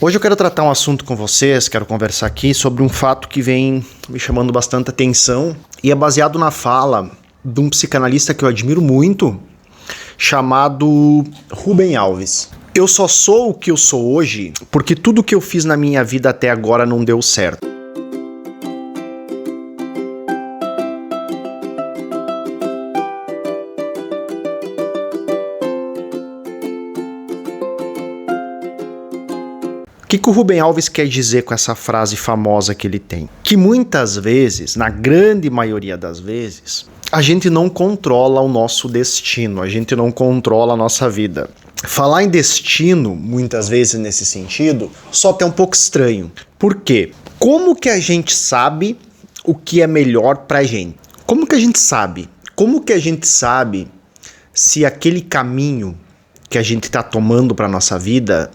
Hoje eu quero tratar um assunto com vocês, quero conversar aqui sobre um fato que vem me chamando bastante atenção e é baseado na fala de um psicanalista que eu admiro muito, chamado Rubem Alves. Eu só sou o que eu sou hoje porque tudo que eu fiz na minha vida até agora não deu certo. O que o Rubem Alves quer dizer com essa frase famosa que ele tem? Que muitas vezes, na grande maioria das vezes, a gente não controla o nosso destino, a gente não controla a nossa vida. Falar em destino, muitas vezes nesse sentido, só até um pouco estranho. Por quê? Como que a gente sabe o que é melhor pra gente? Como que a gente sabe? Como que a gente sabe se aquele caminho que a gente está tomando pra nossa vida,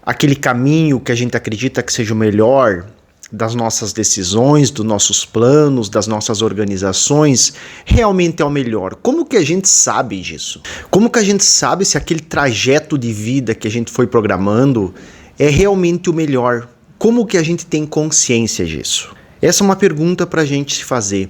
aquele caminho que a gente acredita que seja o melhor das nossas decisões, dos nossos planos, das nossas organizações, realmente é o melhor? Como que a gente sabe disso? Como que a gente sabe se aquele trajeto de vida que a gente foi programando é realmente o melhor? Como que a gente tem consciência disso? Essa é uma pergunta pra gente se fazer.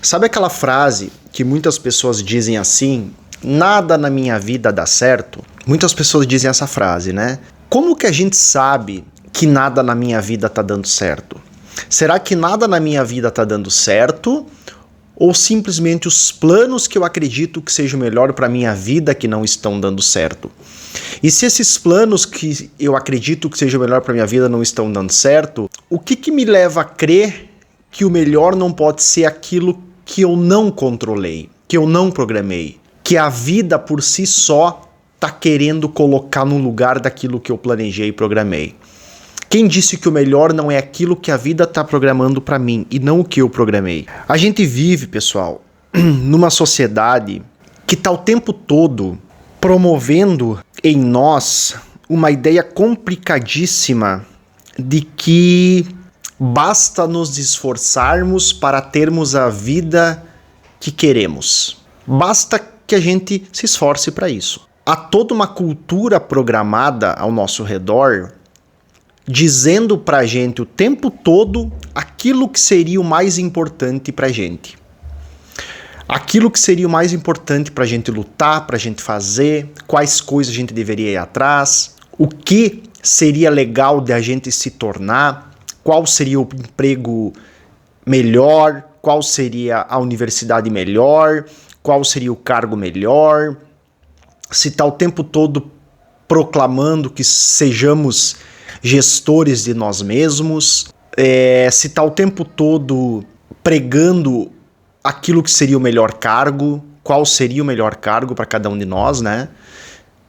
Sabe aquela frase que muitas pessoas dizem assim, nada na minha vida dá certo? Muitas pessoas dizem essa frase, né? Como que a gente sabe que nada na minha vida tá dando certo? Será que nada na minha vida tá dando certo? Ou simplesmente os planos que eu acredito que sejam melhor para minha vida que não estão dando certo? E se esses planos que eu acredito que sejam melhor para minha vida não estão dando certo, o que me leva a crer que o melhor não pode ser aquilo que eu não controlei, que eu não programei, que a vida por si só tá querendo colocar no lugar daquilo que eu planejei e programei? Quem disse que o melhor não é aquilo que a vida tá programando para mim e não o que eu programei? A gente vive, pessoal, numa sociedade que tá o tempo todo promovendo em nós uma ideia complicadíssima de que basta nos esforçarmos para termos a vida que queremos. Basta que a gente se esforce para isso. Há toda uma cultura programada ao nosso redor dizendo pra gente o tempo todo aquilo que seria o mais importante pra gente. Aquilo que seria o mais importante pra gente lutar, pra gente fazer, quais coisas a gente deveria ir atrás, o que seria legal de a gente se tornar, qual seria o emprego melhor, qual seria a universidade melhor, qual seria o cargo melhor. Se está o tempo todo proclamando que sejamos gestores de nós mesmos, se está o tempo todo pregando aquilo que seria o melhor cargo, qual seria o melhor cargo para cada um de nós, né?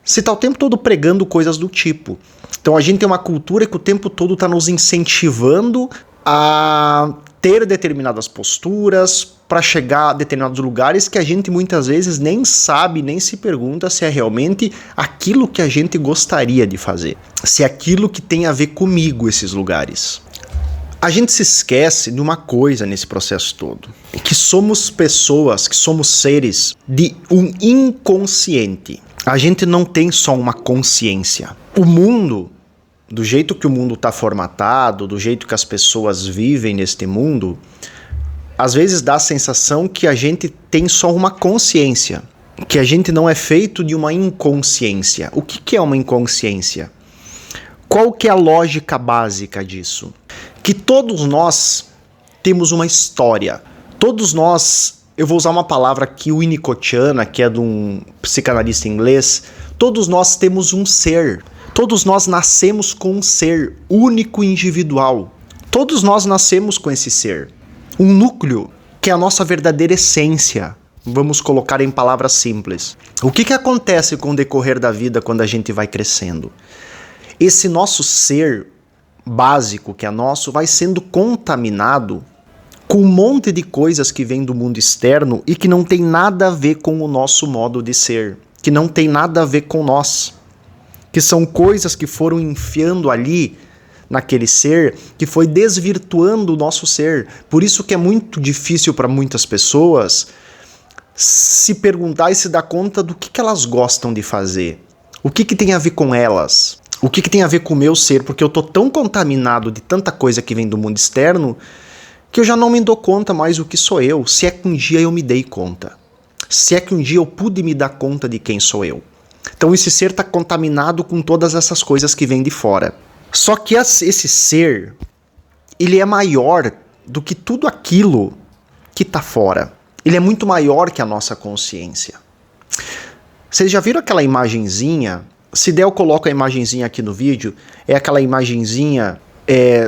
Se está o tempo todo pregando coisas do tipo. Então a gente tem uma cultura que o tempo todo está nos incentivando a ter determinadas posturas para chegar a determinados lugares que a gente muitas vezes nem sabe, nem se pergunta se é realmente aquilo que a gente gostaria de fazer, se é aquilo que tem a ver comigo esses lugares. A gente se esquece de uma coisa nesse processo todo, que somos pessoas, que somos seres de um inconsciente. A gente não tem só uma consciência. O mundo, do jeito que o mundo está formatado, do jeito que as pessoas vivem neste mundo, às vezes dá a sensação que a gente tem só uma consciência, que a gente não é feito de uma inconsciência. O que é uma inconsciência? Qual que é a lógica básica disso? Que todos nós temos uma história. Todos nós, eu vou usar uma palavra aqui winnicottiana, que é de um psicanalista inglês, todos nós temos um ser. Todos nós nascemos com um ser único e individual. Todos nós nascemos com esse ser. Um núcleo que é a nossa verdadeira essência. Vamos colocar em palavras simples. O que acontece com o decorrer da vida quando a gente vai crescendo? Esse nosso ser básico que é nosso vai sendo contaminado com um monte de coisas que vêm do mundo externo e que não tem nada a ver com o nosso modo de ser, que não tem nada a ver com nós, que são coisas que foram enfiando ali naquele ser, que foi desvirtuando o nosso ser. Por isso que é muito difícil para muitas pessoas se perguntar e se dar conta do que elas gostam de fazer. O que tem a ver com elas? O que tem a ver com o meu ser? Porque eu tô tão contaminado de tanta coisa que vem do mundo externo que eu já não me dou conta mais o que sou eu, se é que um dia eu me dei conta. Se é que um dia eu pude me dar conta de quem sou eu. Então esse ser está contaminado com todas essas coisas que vêm de fora. Só que esse ser, ele é maior do que tudo aquilo que está fora. Ele é muito maior que a nossa consciência. Vocês já viram aquela imagenzinha? Se der, eu coloco a imagenzinha aqui no vídeo. É aquela imagenzinha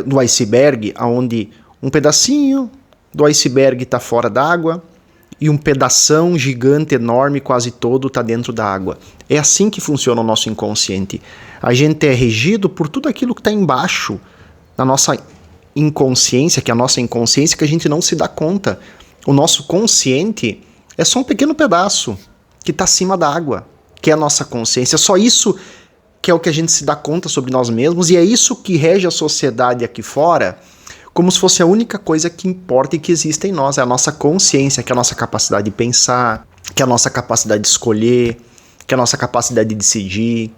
do iceberg, onde um pedacinho do iceberg está fora d'água e um pedação gigante, enorme, quase todo, está dentro da água. É assim que funciona o nosso inconsciente. A gente é regido por tudo aquilo que está embaixo da nossa inconsciência, que é a nossa inconsciência, que a gente não se dá conta. O nosso consciente é só um pequeno pedaço que está acima da água, que é a nossa consciência. Só isso que é o que a gente se dá conta sobre nós mesmos, e é isso que rege a sociedade aqui fora, como se fosse a única coisa que importa e que existe em nós. É a nossa consciência, que é a nossa capacidade de pensar, que é a nossa capacidade de escolher, que é a nossa capacidade de decidir.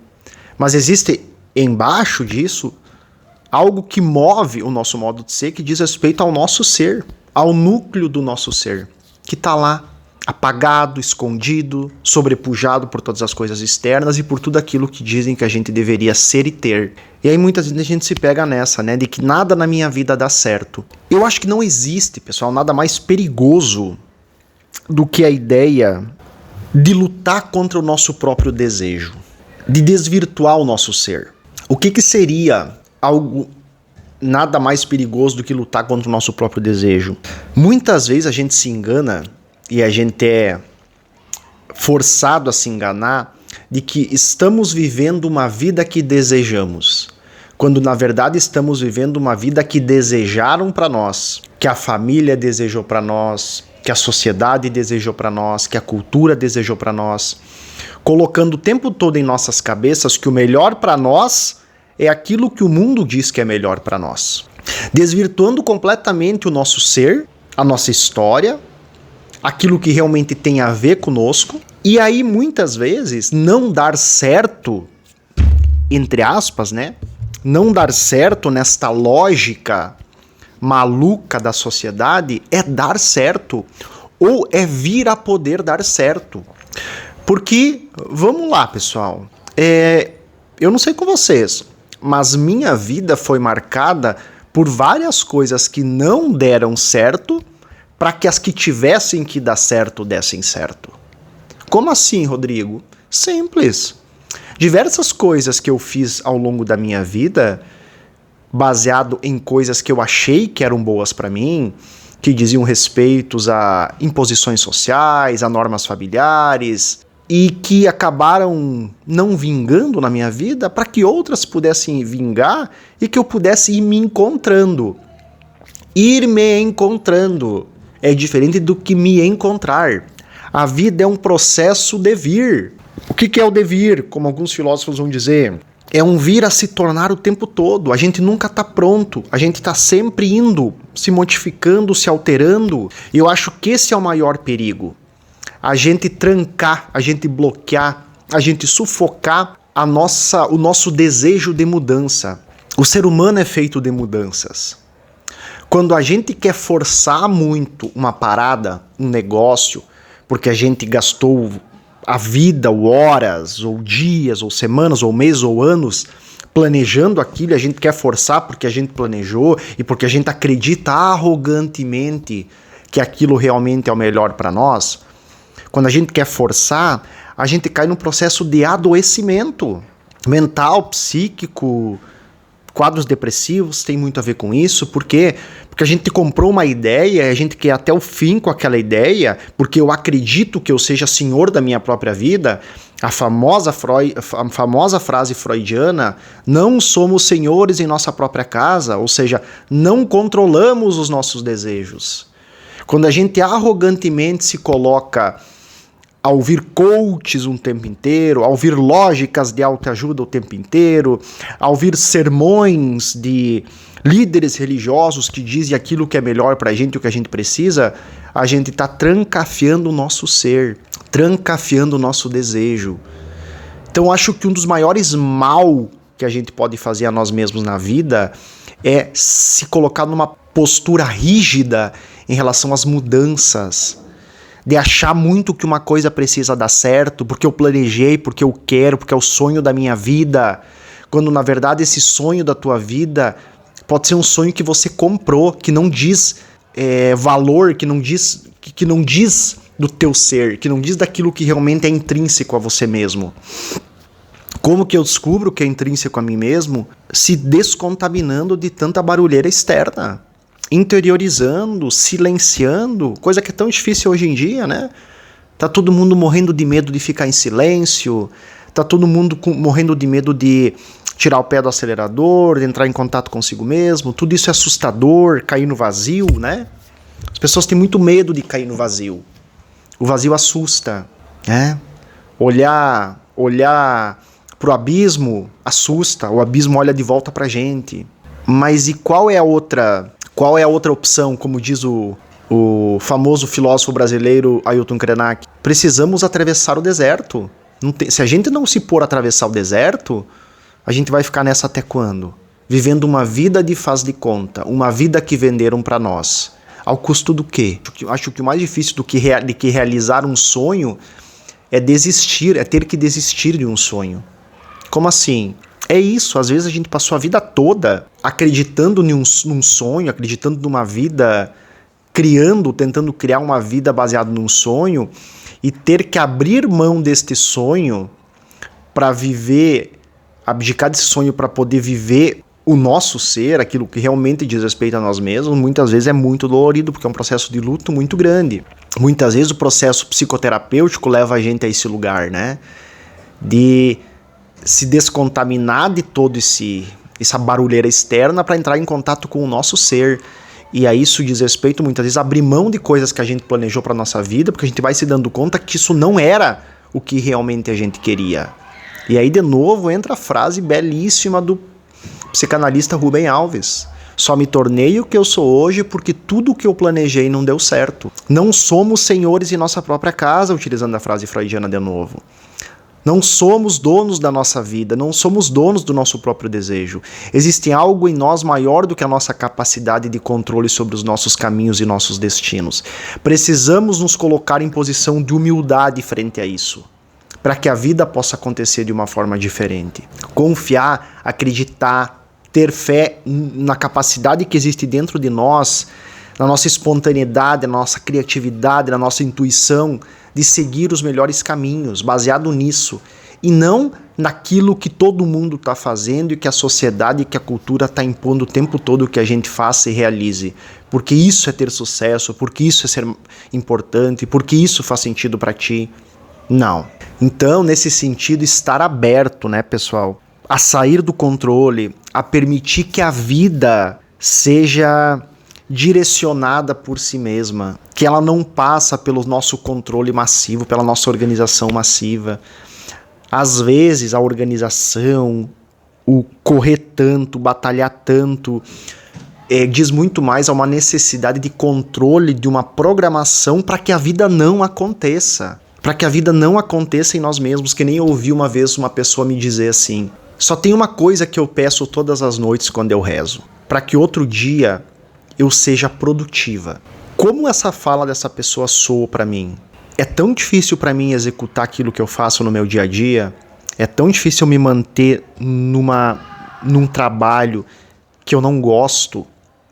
Mas existe embaixo disso algo que move o nosso modo de ser, que diz respeito ao nosso ser, ao núcleo do nosso ser, que está lá, apagado, escondido, sobrepujado por todas as coisas externas e por tudo aquilo que dizem que a gente deveria ser e ter. E aí muitas vezes a gente se pega nessa, né, de que nada na minha vida dá certo. Eu acho que não existe, pessoal, nada mais perigoso do que a ideia de lutar contra o nosso próprio desejo, de desvirtuar o nosso ser. O que seria algo nada mais perigoso do que lutar contra o nosso próprio desejo? Muitas vezes a gente se engana e a gente é forçado a se enganar de que estamos vivendo uma vida que desejamos, quando na verdade estamos vivendo uma vida que desejaram para nós, que a família desejou para nós, que a sociedade desejou para nós, que a cultura desejou para nós, colocando o tempo todo em nossas cabeças que o melhor para nós é aquilo que o mundo diz que é melhor para nós, desvirtuando completamente o nosso ser, a nossa história, aquilo que realmente tem a ver conosco. E aí muitas vezes não dar certo, entre aspas, né? Não dar certo nesta lógica maluca da sociedade é dar certo, ou é vir a poder dar certo. Porque, vamos lá, pessoal, eu não sei com vocês, mas minha vida foi marcada por várias coisas que não deram certo para que as que tivessem que dar certo dessem certo. Como assim, Rodrigo? Simples. Diversas coisas que eu fiz ao longo da minha vida, baseado em coisas que eu achei que eram boas para mim, que diziam respeito a imposições sociais, a normas familiares, e que acabaram não vingando na minha vida para que outras pudessem vingar e que eu pudesse ir me encontrando. Ir me encontrando é diferente do que me encontrar. A vida é um processo de vir. O que é o devir? Como alguns filósofos vão dizer, é um vir a se tornar o tempo todo. A gente nunca está pronto, a gente está sempre indo, se modificando, se alterando. E eu acho que esse é o maior perigo. A gente trancar, a gente bloquear, a gente sufocar o nosso desejo de mudança. O ser humano é feito de mudanças. Quando a gente quer forçar muito uma parada, um negócio, porque a gente gastou a vida, ou horas, ou dias, ou semanas, ou meses, ou anos planejando aquilo, a gente quer forçar porque a gente planejou e porque a gente acredita arrogantemente que aquilo realmente é o melhor para nós. Quando a gente quer forçar, a gente cai num processo de adoecimento mental, psíquico. Quadros depressivos tem muito a ver com isso. Por quê? Porque a gente comprou uma ideia, a gente quer até o fim com aquela ideia, porque eu acredito que eu seja senhor da minha própria vida. A famosa frase freudiana, não somos senhores em nossa própria casa, ou seja, não controlamos os nossos desejos. Quando a gente arrogantemente se coloca a ouvir coaches um tempo inteiro, a ouvir lógicas de autoajuda o tempo inteiro, a ouvir sermões de líderes religiosos que dizem aquilo que é melhor pra gente, o que a gente precisa, a gente está trancafiando o nosso ser, trancafiando o nosso desejo. Então acho que um dos maiores mal que a gente pode fazer a nós mesmos na vida é se colocar numa postura rígida em relação às mudanças, de achar muito que uma coisa precisa dar certo, porque eu planejei, porque eu quero, porque é o sonho da minha vida, quando na verdade esse sonho da tua vida pode ser um sonho que você comprou, que não diz valor, que não diz do teu ser, que não diz daquilo que realmente é intrínseco a você mesmo. Como que eu descubro que é intrínseco a mim mesmo? Se descontaminando de tanta barulheira externa, interiorizando, silenciando, coisa que é tão difícil hoje em dia, né? Tá todo mundo morrendo de medo de ficar em silêncio, tá todo mundo morrendo de medo de tirar o pé do acelerador, de entrar em contato consigo mesmo. Tudo isso é assustador, cair no vazio, né? As pessoas têm muito medo de cair no vazio. O vazio assusta, né? Olhar pro abismo assusta, o abismo olha de volta pra gente. Mas e qual é a outra opção, como diz o famoso filósofo brasileiro Ailton Krenak? Precisamos atravessar o deserto. Se a gente não se pôr a atravessar o deserto, a gente vai ficar nessa até quando? Vivendo uma vida de faz de conta, uma vida que venderam pra nós. Ao custo do quê? Acho que o mais difícil do que realizar um sonho é desistir, é ter que desistir de um sonho. Como assim? É isso, às vezes a gente passou a vida toda acreditando num sonho, acreditando numa vida, tentando criar uma vida baseada num sonho, e ter que abrir mão deste sonho para viver, abdicar desse sonho para poder viver o nosso ser, aquilo que realmente diz respeito a nós mesmos, muitas vezes é muito dolorido, porque é um processo de luto muito grande. Muitas vezes o processo psicoterapêutico leva a gente a esse lugar, né? De se descontaminar de todo essa barulheira externa para entrar em contato com o nosso ser. E a isso diz respeito, muitas vezes, abrir mão de coisas que a gente planejou para nossa vida, porque a gente vai se dando conta que isso não era o que realmente a gente queria. E aí, de novo, entra a frase belíssima do psicanalista Rubem Alves: só me tornei o que eu sou hoje porque tudo o que eu planejei não deu certo. Não somos senhores em nossa própria casa, utilizando a frase freudiana de novo. Não somos donos da nossa vida, não somos donos do nosso próprio desejo. Existe algo em nós maior do que a nossa capacidade de controle sobre os nossos caminhos e nossos destinos. Precisamos nos colocar em posição de humildade frente a isso, para que a vida possa acontecer de uma forma diferente. Confiar, acreditar, ter fé na capacidade que existe dentro de nós, na nossa espontaneidade, na nossa criatividade, na nossa intuição, de seguir os melhores caminhos, baseado nisso, e não naquilo que todo mundo está fazendo e que a sociedade e que a cultura está impondo o tempo todo que a gente faça e realize. Porque isso é ter sucesso, porque isso é ser importante, porque isso faz sentido para ti. Não. Então, nesse sentido, estar aberto, né, pessoal, a sair do controle, a permitir que a vida seja direcionada por si mesma, que ela não passa pelo nosso controle massivo, pela nossa organização massiva. Às vezes a organização, o correr tanto, batalhar tanto, diz muito mais a uma necessidade de controle, de uma programação para que a vida não aconteça. Para que a vida não aconteça em nós mesmos, que nem eu ouvi uma vez uma pessoa me dizer assim: só tem uma coisa que eu peço todas as noites quando eu rezo, para que outro dia eu seja produtiva. Como essa fala dessa pessoa soa para mim? É tão difícil para mim executar aquilo que eu faço no meu dia a dia, é tão difícil eu me manter num trabalho que eu não gosto,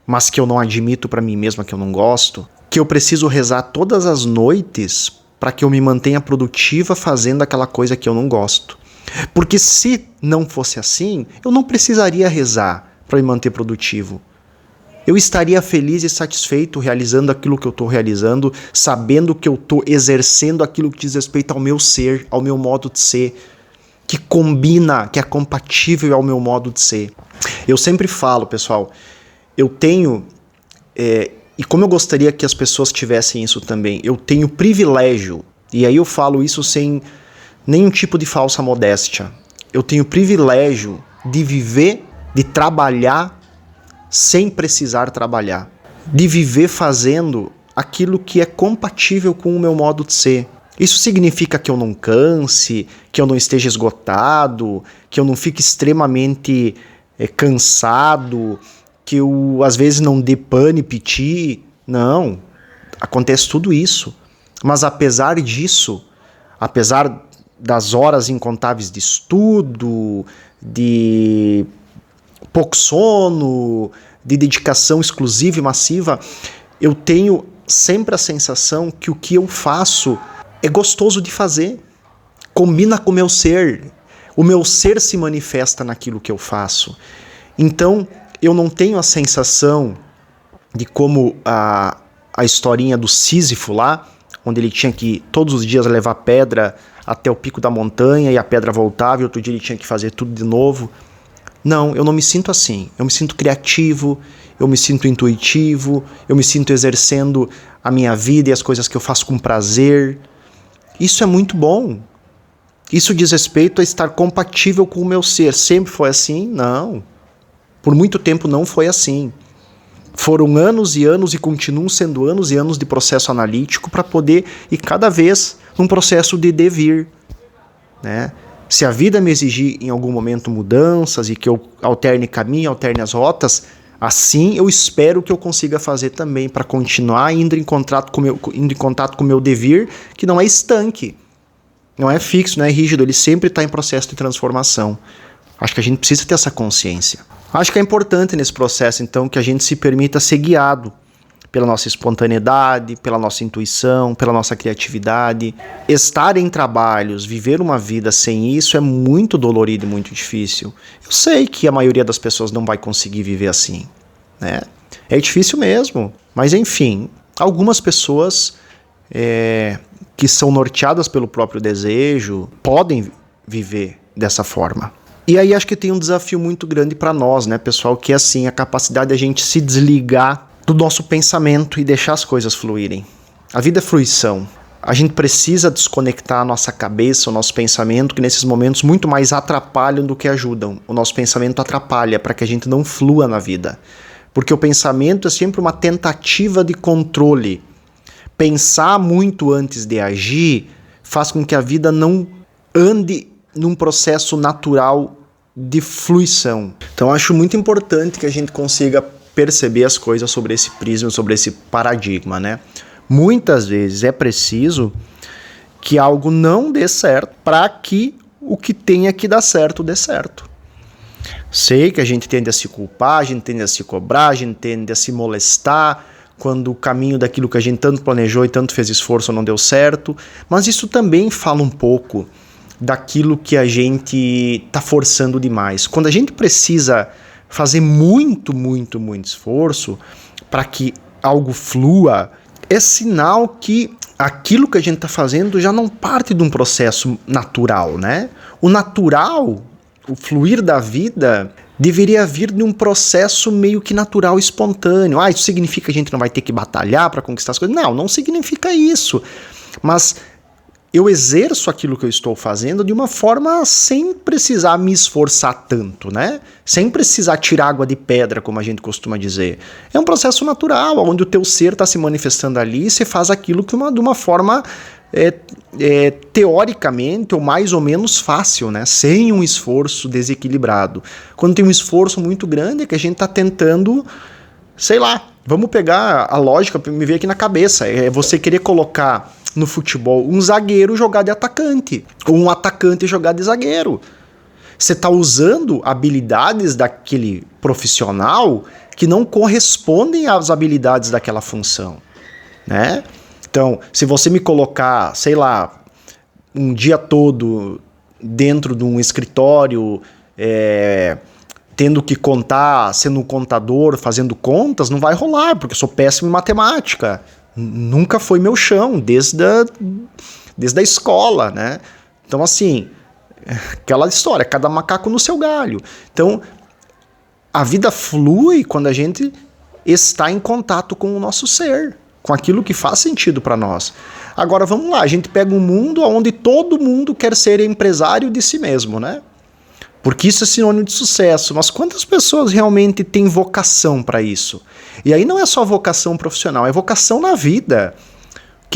mas que eu não admito para mim mesma que eu não gosto, que eu preciso rezar todas as noites para que eu me mantenha produtiva fazendo aquela coisa que eu não gosto. Porque se não fosse assim, eu não precisaria rezar para me manter produtivo. Eu estaria feliz e satisfeito realizando aquilo que eu estou realizando, sabendo que eu estou exercendo aquilo que diz respeito ao meu ser, ao meu modo de ser, que combina, que é compatível ao meu modo de ser. Eu sempre falo, pessoal, eu tenho, e como eu gostaria que as pessoas tivessem isso também, eu tenho privilégio, e aí eu falo isso sem nenhum tipo de falsa modéstia, eu tenho privilégio de viver, de trabalhar sem precisar trabalhar, de viver fazendo aquilo que é compatível com o meu modo de ser. Isso significa que eu não canse, que eu não esteja esgotado, que eu não fique extremamente cansado, que eu às vezes não dê pane, piti. Não, acontece tudo isso. Mas apesar disso, apesar das horas incontáveis de estudo, de pouco sono, de dedicação exclusiva e massiva, eu tenho sempre a sensação que o que eu faço é gostoso de fazer, combina com o meu ser se manifesta naquilo que eu faço. Então, eu não tenho a sensação de como a historinha do Sísifo lá, onde ele tinha que todos os dias levar pedra até o pico da montanha e a pedra voltava e outro dia ele tinha que fazer tudo de novo. Não, eu não me sinto assim. Eu me sinto criativo, eu me sinto intuitivo, eu me sinto exercendo a minha vida e as coisas que eu faço com prazer. Isso é muito bom. Isso diz respeito a estar compatível com o meu ser. Sempre foi assim? Não. Por muito tempo não foi assim. Foram anos e anos e continuam sendo anos e anos de processo analítico para poder ir cada vez num processo de devir, né? Se a vida me exigir em algum momento mudanças e que eu alterne caminho, alterne as rotas, assim eu espero que eu consiga fazer também para continuar indo em contato com o meu devir, que não é estanque, não é fixo, não é rígido, ele sempre está em processo de transformação. Acho que a gente precisa ter essa consciência. Acho que é importante nesse processo, então, que a gente se permita ser guiado pela nossa espontaneidade, pela nossa intuição, pela nossa criatividade. Estar em trabalhos, viver uma vida sem isso é muito dolorido e muito difícil. Eu sei que a maioria das pessoas não vai conseguir viver assim, né? É difícil mesmo, mas enfim, algumas pessoas que são norteadas pelo próprio desejo podem viver dessa forma. E aí acho que tem um desafio muito grande para nós, né, pessoal, que é assim, a capacidade de a gente se desligar do nosso pensamento e deixar as coisas fluírem. A vida é fruição. A gente precisa desconectar a nossa cabeça, o nosso pensamento, que nesses momentos muito mais atrapalham do que ajudam. O nosso pensamento atrapalha para que a gente não flua na vida. Porque o pensamento é sempre uma tentativa de controle. Pensar muito antes de agir faz com que a vida não ande num processo natural de fluição. Então acho muito importante que a gente consiga perceber as coisas sobre esse prisma, sobre esse paradigma, né? Muitas vezes é preciso que algo não dê certo para que o que tenha que dar certo dê certo. Sei que a gente tende a se culpar, a gente tende a se cobrar, a gente tende a se molestar quando o caminho daquilo que a gente tanto planejou e tanto fez esforço não deu certo, mas isso também fala um pouco daquilo que a gente está forçando demais. Quando a gente precisa fazer muito esforço para que algo flua, é sinal que aquilo que a gente está fazendo já não parte de um processo natural, né? O natural, o fluir da vida, deveria vir de um processo meio que natural, espontâneo. Ah, isso significa que a gente não vai ter que batalhar para conquistar as coisas? Não, não significa isso. Mas eu exerço aquilo que eu estou fazendo de uma forma sem precisar me esforçar tanto, né? Sem precisar tirar água de pedra, como a gente costuma dizer. É um processo natural, onde o teu ser está se manifestando ali e você faz aquilo de uma forma teoricamente ou mais ou menos fácil, né? Sem um esforço desequilibrado. Quando tem um esforço muito grande é que a gente está tentando, sei lá, vamos pegar a lógica, me veio aqui na cabeça, é você querer colocar no futebol um zagueiro jogar de atacante, ou um atacante jogar de zagueiro. Você está usando habilidades daquele profissional que não correspondem às habilidades daquela função, né? Então, se você me colocar, sei lá, um dia todo dentro de um escritório, tendo que contar, sendo um contador, fazendo contas, não vai rolar, porque eu sou péssimo em matemática. Nunca foi meu chão, desde a escola, né? Então, assim, aquela história, cada macaco no seu galho. Então, a vida flui quando a gente está em contato com o nosso ser, com aquilo que faz sentido para nós. Agora, vamos lá, a gente pega um mundo onde todo mundo quer ser empresário de si mesmo, né? Porque isso é sinônimo de sucesso. Mas quantas pessoas realmente têm vocação para isso? E aí não é só vocação profissional, é vocação na vida.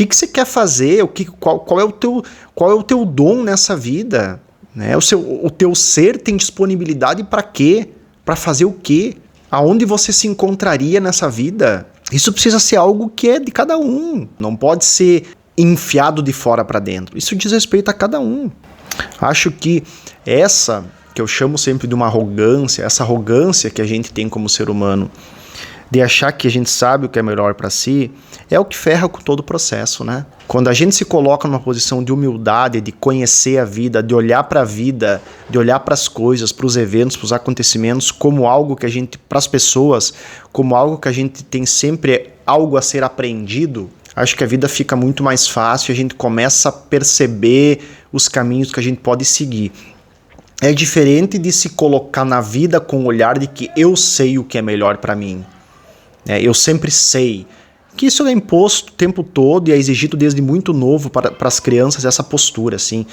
que você quer fazer? Qual é o teu dom nessa vida? Né? O teu ser tem disponibilidade para quê? Para fazer o quê? Aonde você se encontraria nessa vida? Isso precisa ser algo que é de cada um. Não pode ser enfiado de fora para dentro. Isso diz respeito a cada um. Acho que essa, que eu chamo sempre de uma arrogância, essa arrogância que a gente tem como ser humano, de achar que a gente sabe o que é melhor para si, é o que ferra com todo o processo, né? Quando a gente se coloca numa posição de humildade, de conhecer a vida, de olhar para a vida, de olhar para as coisas, para os eventos, para os acontecimentos, como algo que a gente, para as pessoas, como algo que a gente tem sempre algo a ser aprendido, acho que a vida fica muito mais fácil e a gente começa a perceber os caminhos que a gente pode seguir. É diferente de se colocar na vida com o olhar de que eu sei o que é melhor para mim. Eu sempre sei. Que isso é imposto o tempo todo e é exigido desde muito novo para as crianças, essa postura, assim,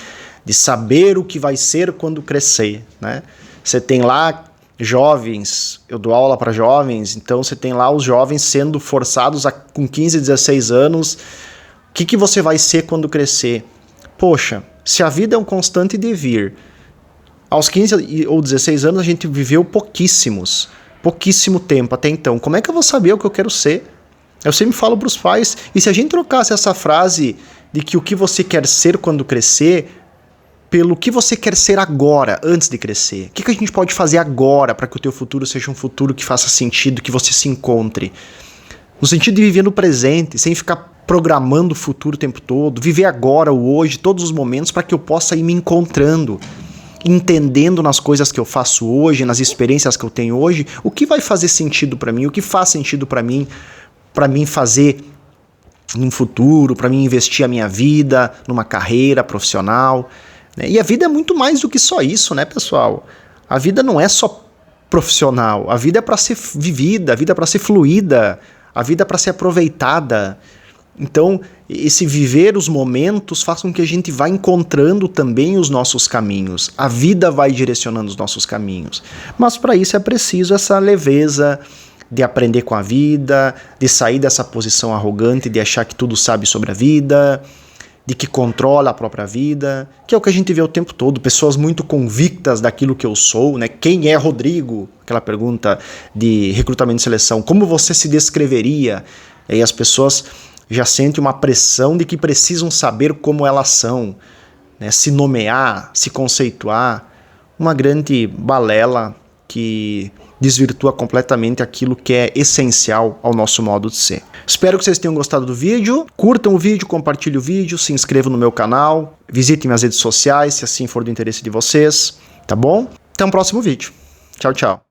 de saber o que vai ser quando crescer, né? Você tem lá jovens, eu dou aula para jovens, então você tem lá os jovens sendo forçados com 15, 16 anos, o que você vai ser quando crescer? Poxa, se a vida é um constante devir, aos 15 ou 16 anos a gente viveu pouquíssimo tempo até então, como é que eu vou saber o que eu quero ser? Eu sempre falo para os pais, e se a gente trocasse essa frase de que o que você quer ser quando crescer, pelo que você quer ser agora, antes de crescer, o que a gente pode fazer agora para que o teu futuro seja um futuro que faça sentido, que você se encontre? No sentido de viver no presente, sem ficar programando o futuro o tempo todo, viver agora, o hoje, todos os momentos, para que eu possa ir me encontrando, entendendo nas coisas que eu faço hoje, nas experiências que eu tenho hoje, o que vai fazer sentido para mim, o que faz sentido para mim fazer no futuro, para mim investir a minha vida numa carreira profissional, né? E a vida é muito mais do que só isso, né, pessoal? A vida não é só profissional, a vida é para ser vivida, a vida é para ser fluida, a vida é para ser aproveitada. Então, esse viver os momentos faz com que a gente vá encontrando também os nossos caminhos. A vida vai direcionando os nossos caminhos. Mas para isso é preciso essa leveza de aprender com a vida, de sair dessa posição arrogante, de achar que tudo sabe sobre a vida, de que controla a própria vida, que é o que a gente vê o tempo todo, pessoas muito convictas daquilo que eu sou, né? Quem é Rodrigo? Aquela pergunta de recrutamento e seleção, como você se descreveria? E aí as pessoas já sentem uma pressão de que precisam saber como elas são, né? Se nomear, se conceituar, uma grande balela que desvirtua completamente aquilo que é essencial ao nosso modo de ser. Espero que vocês tenham gostado do vídeo. Curtam o vídeo, compartilhem o vídeo, se inscrevam no meu canal, visitem minhas redes sociais, se assim for do interesse de vocês, tá bom? Até o próximo vídeo. Tchau, tchau.